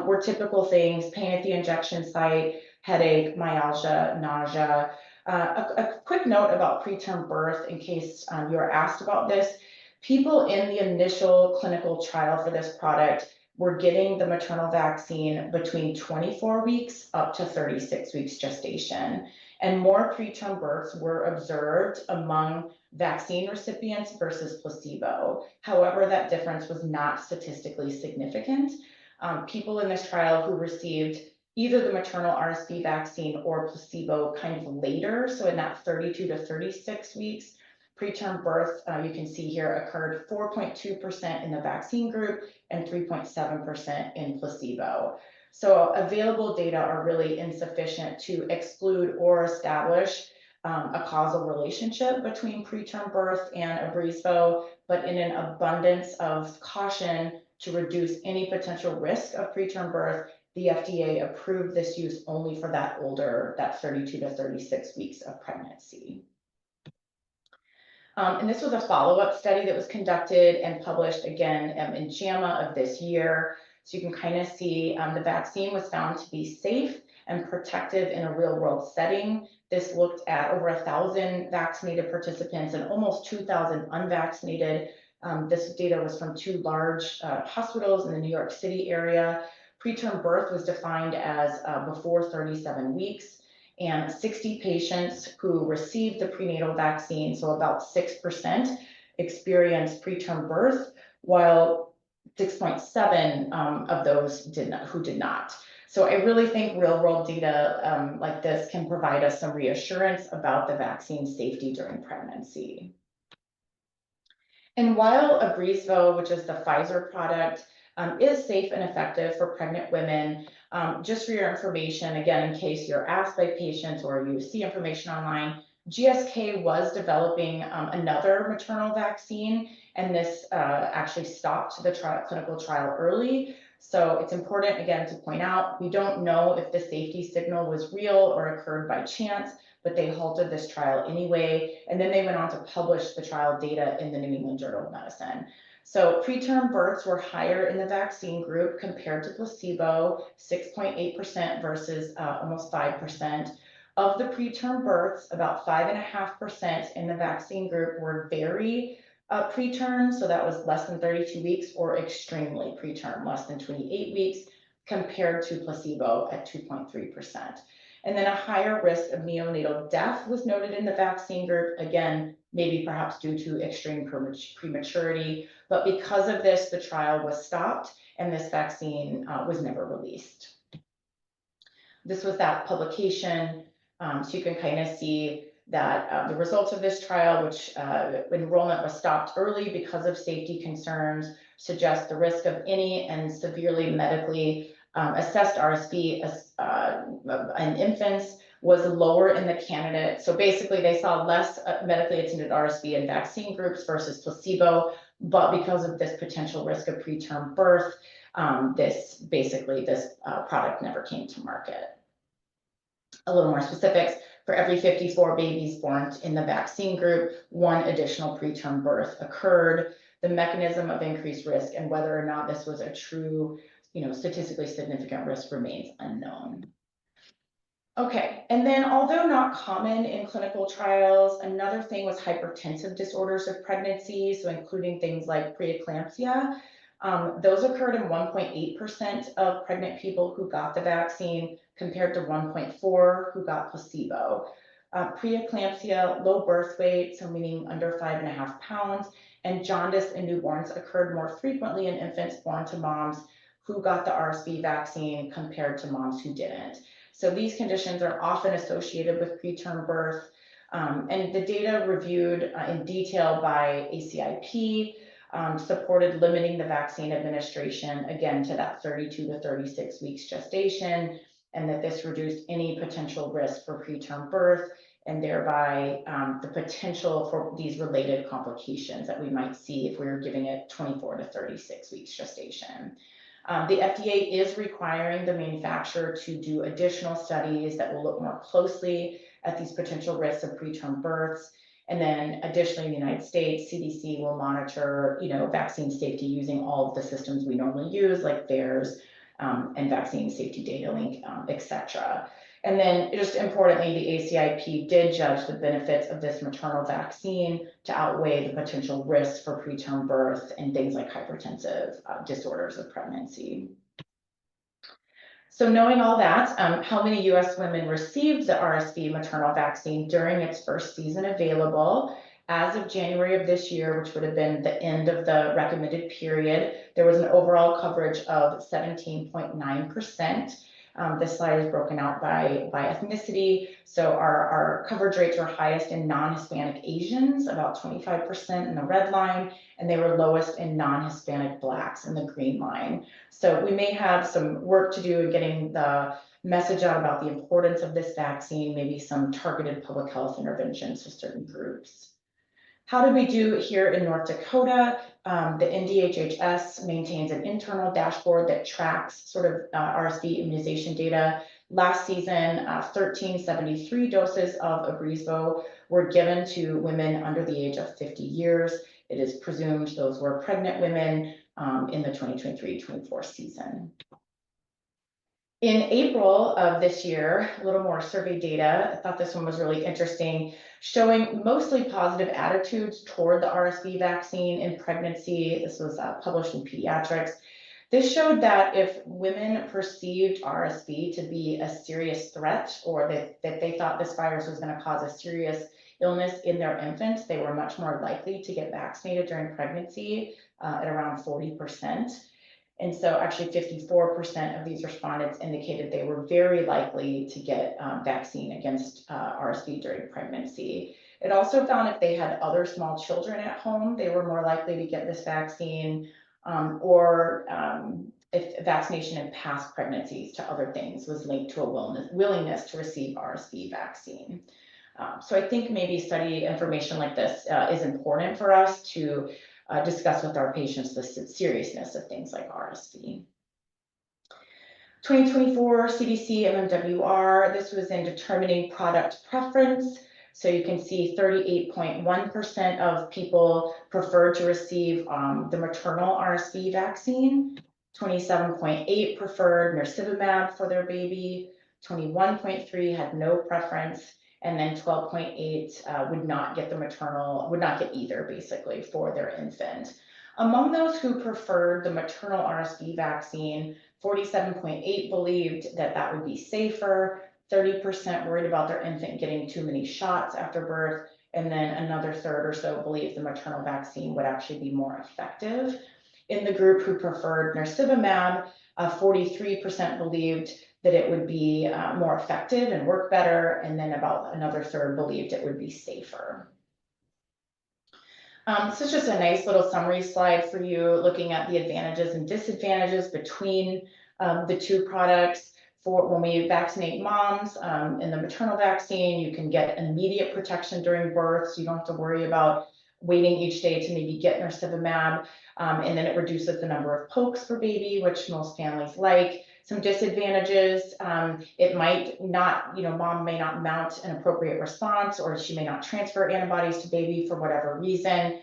were typical things: pain at the injection site, headache, myalgia, nausea. A quick note about preterm birth, in case you are asked about this. People in the initial clinical trial for this product were getting the maternal vaccine between 24 weeks up to 36 weeks gestation. And more preterm births were observed among vaccine recipients versus placebo. However, that difference was not statistically significant. People in this trial who received either the maternal RSV vaccine or placebo kind of later, so in that 32 to 36 weeks, preterm birth, you can see here, occurred 4.2% in the vaccine group and 3.7% in placebo. So available data are really insufficient to exclude or establish a causal relationship between preterm birth and Abrysvo, but in an abundance of caution to reduce any potential risk of preterm birth, the FDA approved this use only for that 32 to 36 weeks of pregnancy. And this was a follow-up study that was conducted and published again in JAMA of this year. So you can kind of see the vaccine was found to be safe and protective in a real-world setting. This looked at over 1,000 vaccinated participants and almost 2,000 unvaccinated. This data was from 2 large hospitals in the New York City area. Preterm birth was defined as before 37 weeks. And 60 patients who received the prenatal vaccine, so about 6%, experienced preterm birth, while 6.7 of those did not. So I really think real-world data like this can provide us some reassurance about the vaccine safety during pregnancy. And while Abrysvo, which is the Pfizer product, is safe and effective for pregnant women, just for your information, again, in case you're asked by patients or you see information online, GSK was developing another maternal vaccine, and this actually stopped the clinical trial early. So it's important, again, to point out, we don't know if the safety signal was real or occurred by chance, but they halted this trial anyway. And then they went on to publish the trial data in the New England Journal of Medicine. So preterm births were higher in the vaccine group compared to placebo, 6.8% versus almost 5%. Of the preterm births, about 5.5% in the vaccine group were very preterm, so that was less than 32 weeks, or extremely preterm, less than 28 weeks, compared to placebo at 2.3%. And then a higher risk of neonatal death was noted in the vaccine group, again, maybe perhaps due to extreme prematurity, but because of this, the trial was stopped and this vaccine was never released. This was that publication, so you can kind of see that the results of this trial, which enrollment was stopped early because of safety concerns, suggest the risk of any and severely medically assessed RSV in infants was lower in the candidate. So basically they saw less medically attended RSV in vaccine groups versus placebo, but because of this potential risk of preterm birth, this product never came to market. A little more specifics, for every 54 babies born in the vaccine group, 1 additional preterm birth occurred. The mechanism of increased risk and whether or not this was a true, statistically significant risk remains unknown. Okay, and then although not common in clinical trials, another thing was hypertensive disorders of pregnancy, so including things like preeclampsia. Those occurred in 1.8% of pregnant people who got the vaccine compared to 1.4% who got placebo. Preeclampsia, low birth weight, so meaning under 5.5 pounds, and jaundice in newborns occurred more frequently in infants born to moms who got the RSV vaccine compared to moms who didn't. So these conditions are often associated with preterm birth, and the data reviewed in detail by ACIP supported limiting the vaccine administration, again, to that 32 to 36 weeks gestation, and that this reduced any potential risk for preterm birth and thereby the potential for these related complications that we might see if we were giving it 24 to 36 weeks gestation. The FDA is requiring the manufacturer to do additional studies that will look more closely at these potential risks of preterm births. And then additionally, in the United States, CDC will monitor, vaccine safety using all of the systems we normally use, like VAERS and Vaccine Safety Data Link, et cetera. And then just importantly, the ACIP did judge the benefits of this maternal vaccine to outweigh the potential risks for preterm birth and things like hypertensive disorders of pregnancy. So knowing all that, how many US women received the RSV maternal vaccine during its first season available? As of January of this year, which would have been the end of the recommended period, there was an overall coverage of 17.9%. This slide is broken out by ethnicity. So our coverage rates are highest in non-Hispanic Asians, about 25% in the red line, and they were lowest in non-Hispanic Blacks in the green line. So we may have some work to do in getting the message out about the importance of this vaccine, maybe some targeted public health interventions to certain groups. How did we do here in North Dakota? The NDHHS maintains an internal dashboard that tracks sort of RSV immunization data. Last season, 1,373 doses of Abrysvo were given to women under the age of 50 years. It is presumed those were pregnant women in the 2023-24 season. In April of this year, a little more survey data. I thought this one was really interesting, showing mostly positive attitudes toward the RSV vaccine in pregnancy. This was published in Pediatrics. This showed that if women perceived RSV to be a serious threat, or that they thought this virus was going to cause a serious illness in their infants, they were much more likely to get vaccinated during pregnancy at around 40%. And so actually 54% of these respondents indicated they were very likely to get vaccine against RSV during pregnancy. It also found if they had other small children at home, they were more likely to get this vaccine, or if vaccination in past pregnancies to other things was linked to a willingness to receive RSV vaccine. So I think maybe study information like this is important for us to discuss with our patients the seriousness of things like RSV. 2024 CDC MMWR, this was in determining product preference. So you can see 38.1% of people preferred to receive the maternal RSV vaccine, 27.8% preferred nirsevimab for their baby, 21.3% had no preference, and then 12.8% would not get either, basically, for their infant. Among those who preferred the maternal RSV vaccine, 47.8% believed that that would be safer, 30% worried about their infant getting too many shots after birth, and then another third or so believed the maternal vaccine would actually be more effective. In the group who preferred nirsevimab, 43% believed that it would be more effective and work better, and then about another third believed it would be safer. So it's just a nice little summary slide for you, looking at the advantages and disadvantages between the two products. For when we vaccinate moms in the maternal vaccine, you can get immediate protection during birth, so you don't have to worry about waiting each day to maybe get nirsevimab, and then it reduces the number of pokes per baby, which most families like. Some disadvantages, it might not, mom may not mount an appropriate response, or she may not transfer antibodies to baby for whatever reason.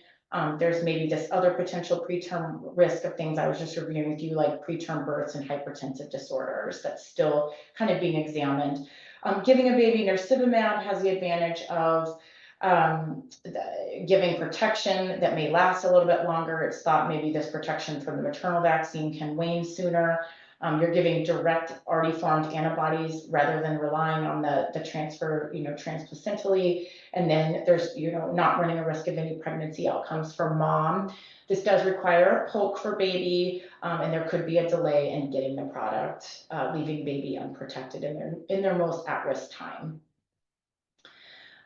There's maybe this other potential preterm risk of things I was just reviewing with you, like preterm births and hypertensive disorders, that's still kind of being examined. Giving a baby nirsevimab has the advantage of giving protection that may last a little bit longer. It's thought maybe this protection from the maternal vaccine can wane sooner. You're giving direct already formed antibodies rather than relying on the transfer, transplacentally. And then there's, not running a risk of any pregnancy outcomes for mom. This does require a poke for baby, and there could be a delay in getting the product, leaving baby unprotected in their most at-risk time.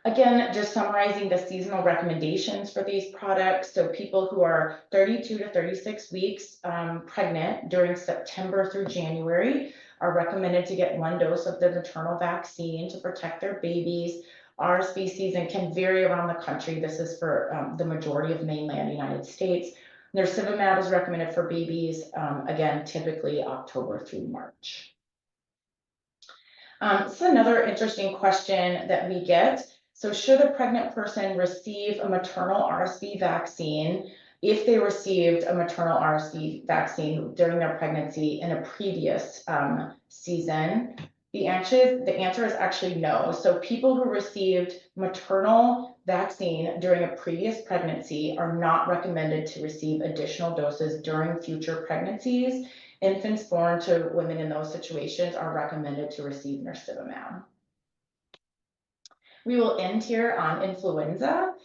Again, just summarizing the seasonal recommendations for these products. So people who are 32 to 36 weeks pregnant during September through January are recommended to get 1 dose of the maternal vaccine to protect their babies. RSV season can vary around the country. This is for the majority of mainland United States. Nirsevimab is recommended for babies, again, typically October through March. So another interesting question that we get. So should a pregnant person receive a maternal RSV vaccine if they received a maternal RSV vaccine during their pregnancy in a previous season? The answer is actually no. So people who received maternal vaccine during a previous pregnancy are not recommended to receive additional doses during future pregnancies. Infants born to women in those situations are recommended to receive nirsevimab. We will end here on influenza.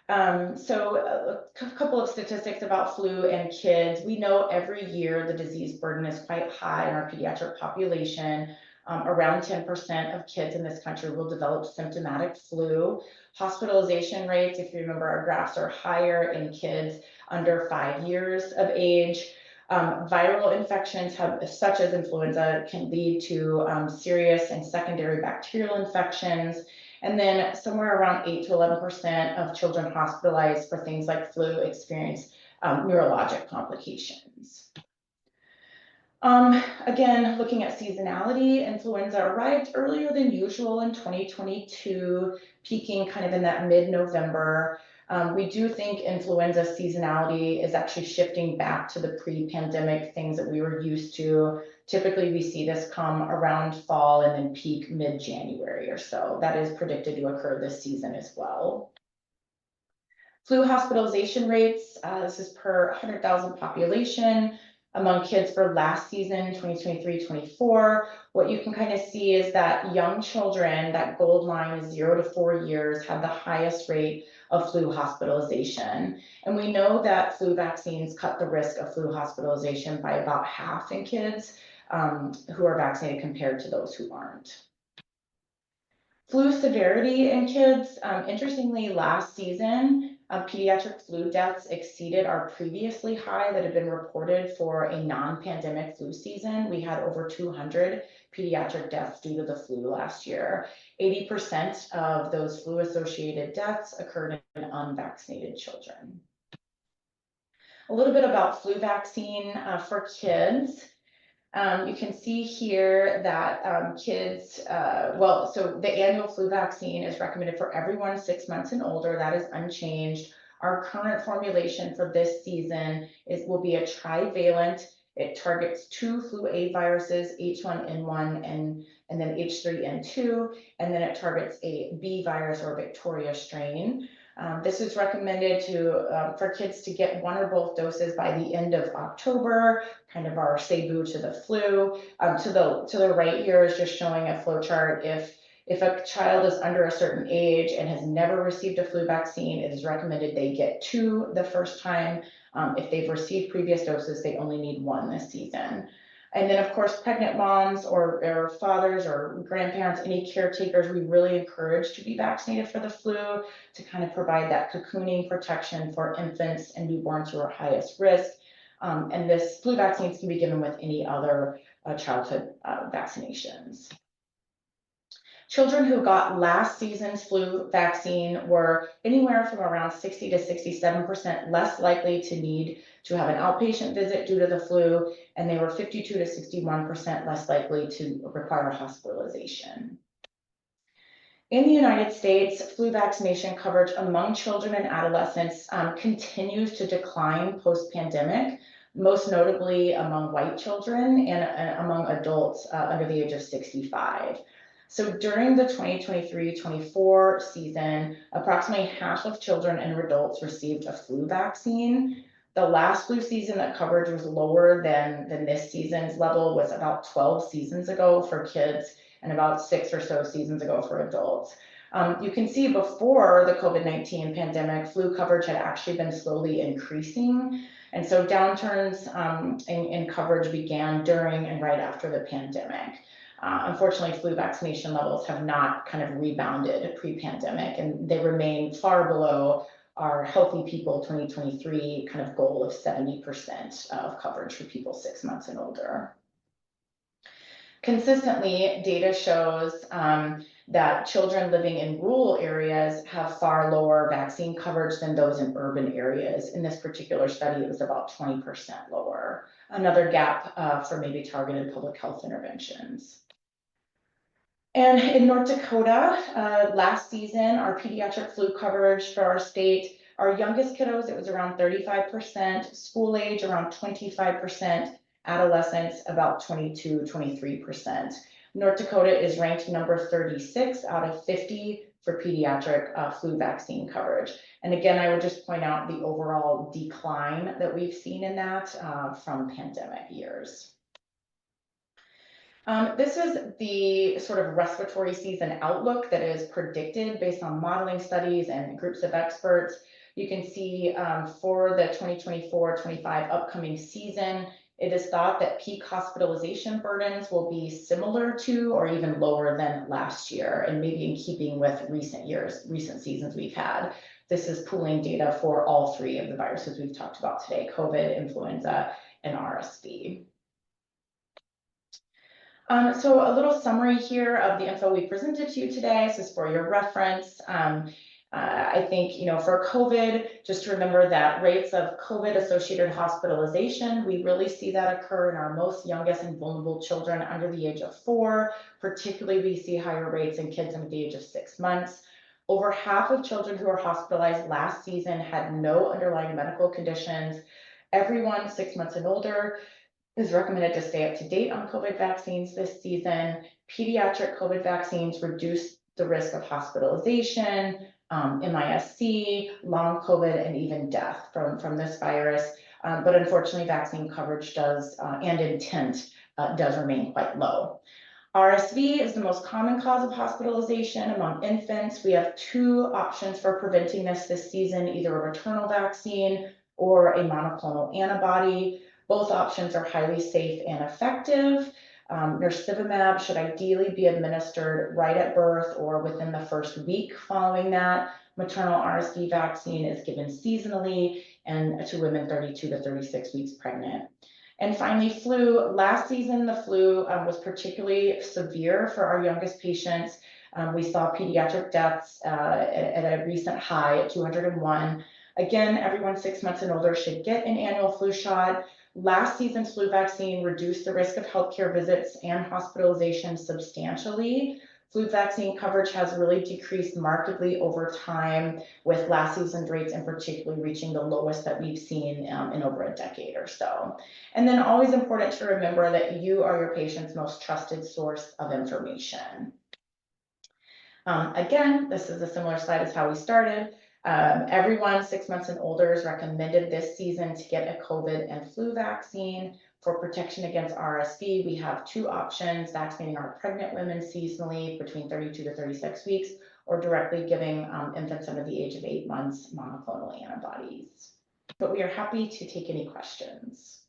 So a couple of statistics about flu and kids. We know every year the disease burden is quite high in our pediatric population. Around 10% of kids in this country will develop symptomatic flu. Hospitalization rates, if you remember our graphs, are higher in kids under 5 years of age. Viral infections such as influenza can lead to serious and secondary bacterial infections. And then somewhere around 8 to 11% of children hospitalized for things like flu experience neurologic complications. Again, looking at seasonality, influenza arrived earlier than usual in 2022, peaking kind of in that mid-November. We do think influenza seasonality is actually shifting back to the pre-pandemic things that we were used to. Typically, we see this come around fall and then peak mid-January or so. That is predicted to occur this season as well. Flu hospitalization rates, this is per 100,000 population. Among kids for last season, 2023-24, what you can kind of see is that young children, that gold line is 0 to 4 years, have the highest rate of flu hospitalization. And we know that flu vaccines cut the risk of flu hospitalization by about half in kids who are vaccinated compared to those who aren't. Flu severity in kids, interestingly, last season, pediatric flu deaths exceeded our previously high that had been reported for a non-pandemic flu season. We had over 200 pediatric deaths due to the flu last year. 80% of those flu-associated deaths occurred in unvaccinated children. A little bit about flu vaccine for kids. You can see here that kids, so the annual flu vaccine is recommended for everyone 6 months and older. That is unchanged. Our current formulation for this season will be a trivalent. It targets 2 flu A viruses, H1N1 and then H3N2, and then it targets a B virus or Victoria strain. This is recommended for kids to get 1 or both doses by the end of October, kind of our Cebu to the flu. To the right here is just showing a flow chart. If a child is under a certain age and has never received a flu vaccine, it is recommended they get 2 the first time. If they've received previous doses, they only need 1 this season. And then, of course, pregnant moms or fathers or grandparents, any caretakers, we really encourage to be vaccinated for the flu to kind of provide that cocooning protection for infants and newborns who are highest risk. And this flu vaccines can be given with any other childhood vaccinations. Children who got last season's flu vaccine were anywhere from around 60 to 67% less likely to need to have an outpatient visit due to the flu, and they were 52 to 61% less likely to require hospitalization. In the United States, flu vaccination coverage among children and adolescents continues to decline post-pandemic, most notably among white children and among adults under the age of 65. So during the 2023-24 season, approximately half of children and adults received a flu vaccine. The last flu season that coverage was lower than this season's level was about 12 seasons ago for kids and about 6 or so seasons ago for adults. You can see before the COVID-19 pandemic, flu coverage had actually been slowly increasing. And so downturns in coverage began during and right after the pandemic. Unfortunately, flu vaccination levels have not kind of rebounded pre-pandemic, and they remain far below our Healthy People 2023 kind of goal of 70% of coverage for people 6 months and older. Consistently, data shows that children living in rural areas have far lower vaccine coverage than those in urban areas. In this particular study, it was about 20% lower. Another gap for maybe targeted public health interventions. And in North Dakota, last season, our pediatric flu coverage for our state, our youngest kiddos, it was around 35%, school age around 25%, adolescents about 22-23%. North Dakota is ranked number 36 out of 50 for pediatric flu vaccine coverage. And again, I would just point out the overall decline that we've seen in that from pandemic years. This is the sort of respiratory season outlook that is predicted based on modeling studies and groups of experts. You can see for the 2024-25 upcoming season, it is thought that peak hospitalization burdens will be similar to or even lower than last year, and maybe in keeping with recent seasons we've had. This is pooling data for all three of the viruses we've talked about today: COVID, influenza, and RSV. So a little summary here of the info we presented to you today. This is for your reference. I think, for COVID, just to remember that rates of COVID-associated hospitalization, we really see that occur in our most youngest and vulnerable children under the age of 4. Particularly, we see higher rates in kids under the age of 6 months. Over half of children who were hospitalized last season had no underlying medical conditions. Everyone 6 months and older is recommended to stay up to date on COVID vaccines this season. Pediatric COVID vaccines reduce the risk of hospitalization, MIS-C, long COVID, and even death from this virus. But unfortunately, vaccine coverage does, and intent does remain quite low. RSV is the most common cause of hospitalization among infants. We have 2 options for preventing this season, either a maternal vaccine or a monoclonal antibody. Both options are highly safe and effective. Nirsevimab should ideally be administered right at birth or within the first week following that. Maternal RSV vaccine is given seasonally and to women 32 to 36 weeks pregnant. And finally, flu. Last season, the flu was particularly severe for our youngest patients. We saw pediatric deaths at a recent high at 201. Again, everyone 6 months and older should get an annual flu shot. Last season's flu vaccine reduced the risk of healthcare visits and hospitalization substantially. Flu vaccine coverage has really decreased markedly over time, with last season's rates in particular reaching the lowest that we've seen in over a decade or so. And then always important to remember that you are your patient's most trusted source of information. Again, this is a similar slide as how we started. Everyone 6 months and older is recommended this season to get a COVID and flu vaccine. For protection against RSV, we have 2 options: vaccinating our pregnant women seasonally between 32 to 36 weeks, or directly giving infants under the age of 8 months monoclonal antibodies. But we are happy to take any questions.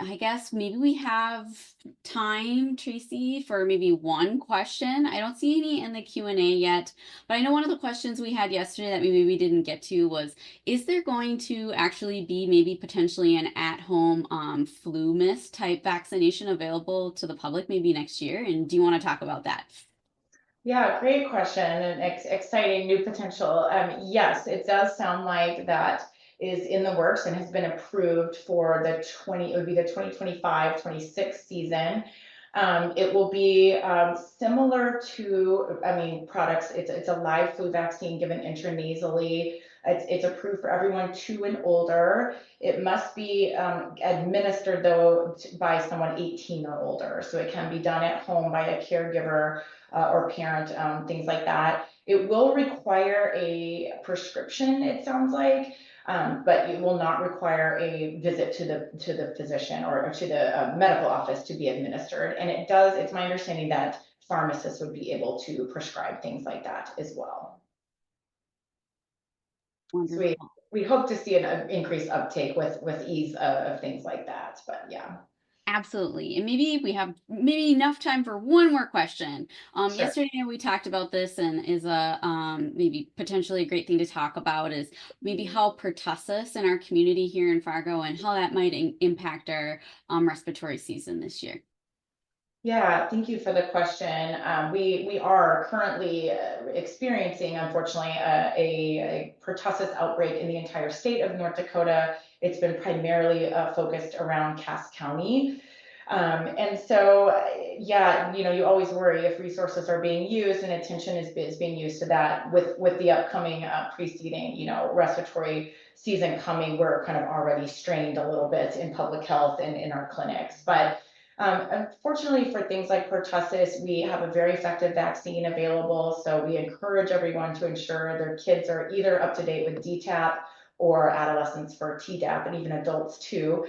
I guess maybe we have time, Tracy, for maybe one question. I don't see any in the Q&A yet, but I know one of the questions we had yesterday that maybe we didn't get to was, is there going to actually be maybe potentially an at-home flu mist type vaccination available to the public maybe next year? And do you want to talk about that? Yeah, great question and exciting new potential. Yes, it does sound like that is in the works and has been approved for it would be the 2025-26 season. It will be similar to, products. It's a live flu vaccine given intranasally. It's approved for everyone 2 and older. It must be administered though by someone 18 or older. So it can be done at home by a caregiver or parent, things like that. It will require a prescription, it sounds like, but it will not require a visit to the physician or to the medical office to be administered. And it's my understanding that pharmacists would be able to prescribe things like that as well. So Wonderful. we hope to see an increased uptake with ease of things like that, but yeah. Absolutely. And maybe we have maybe enough time for one more question. Sure. Yesterday we talked about this and is a maybe potentially a great thing to talk about is maybe how pertussis in our community here in Fargo and how that might impact our respiratory season this year. Yeah, thank you for the question. We are currently experiencing, unfortunately, a pertussis outbreak in the entire state of North Dakota. It's been primarily focused around Cass County. And so, yeah, you always worry if resources are being used and attention is being used to that with the upcoming preceding, respiratory season coming. We're kind of already strained a little bit in public health and in our clinics. But unfortunately for things like pertussis, we have a very effective vaccine available. So we encourage everyone to ensure their kids are either up to date with DTaP or adolescents for Tdap, and even adults too.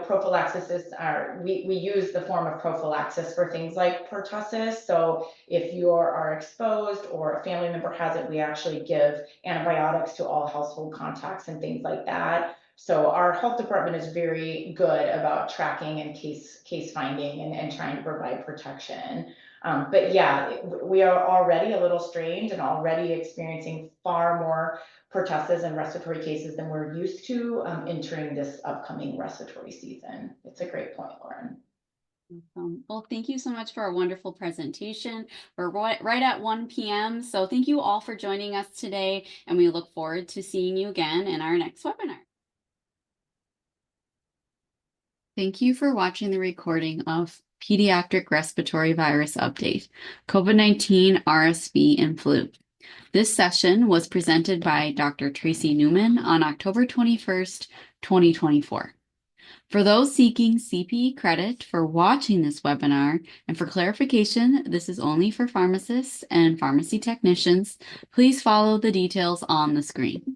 Prophylaxis we use the form of prophylaxis for things like pertussis. So if you are exposed or a family member has it, we actually give antibiotics to all household contacts and things like that. So our health department is very good about tracking and case finding and trying to provide protection. But yeah, we are already a little strained and already experiencing far more pertussis and respiratory cases than we're used to entering this upcoming respiratory season. It's a great point, Lauren. Well, thank you so much for a wonderful presentation. We're right at 1 p.m. So thank you all for joining us today, and we look forward to seeing you again in our next webinar. Thank you for watching the recording of Pediatric Respiratory Virus Update, COVID-19, RSV, and Flu. This session was presented by Dr. Tracie Newman on October 21st, 2024. For those seeking CPE credit for watching this webinar, and for clarification, this is only for pharmacists and pharmacy technicians, please follow the details on the screen.